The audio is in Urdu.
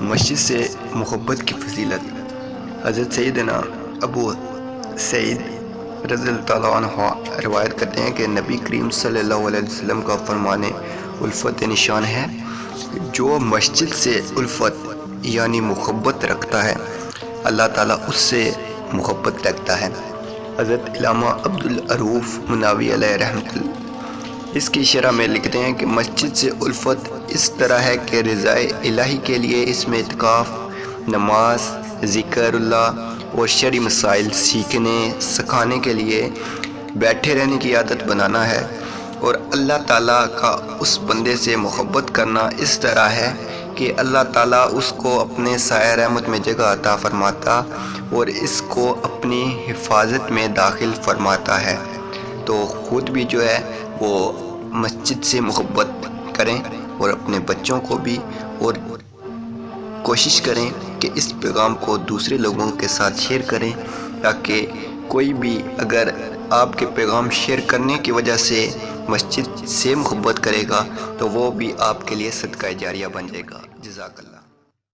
مسجد سے محبت کی فضیلت۔ حضرت سیدنا ابو سعید رضی اللہ تعالیٰ عنہ روایت کرتے ہیں کہ نبی کریم صلی اللہ علیہ وسلم کا فرمان الفت نشان ہے، جو مسجد سے الفت یعنی محبت رکھتا ہے اللہ تعالیٰ اس سے محبت رکھتا ہے۔ حضرت علامہ عبدالرؤوف مناوی علیہ رحمۃ اللہ اس کی شرح میں لکھتے ہیں کہ مسجد سے الفت اس طرح ہے کہ رضائے الہی کے لیے اس میں اعتکاف، نماز، ذکر اللہ اور شرعی مسائل سیکھنے سکھانے کے لیے بیٹھے رہنے کی عادت بنانا ہے، اور اللہ تعالیٰ کا اس بندے سے محبت کرنا اس طرح ہے کہ اللہ تعالیٰ اس کو اپنے سایہ رحمت میں جگہ عطا فرماتا اور اس کو اپنی حفاظت میں داخل فرماتا ہے۔ تو خود بھی جو ہے وہ مسجد سے محبت کریں اور اپنے بچوں کو بھی، اور کوشش کریں کہ اس پیغام کو دوسرے لوگوں کے ساتھ شیئر کریں، تاکہ کوئی بھی اگر آپ کے پیغام شیئر کرنے کی وجہ سے مسجد سے محبت کرے گا تو وہ بھی آپ کے لیے صدقہ جاریہ بن جائے گا۔ جزاک اللہ۔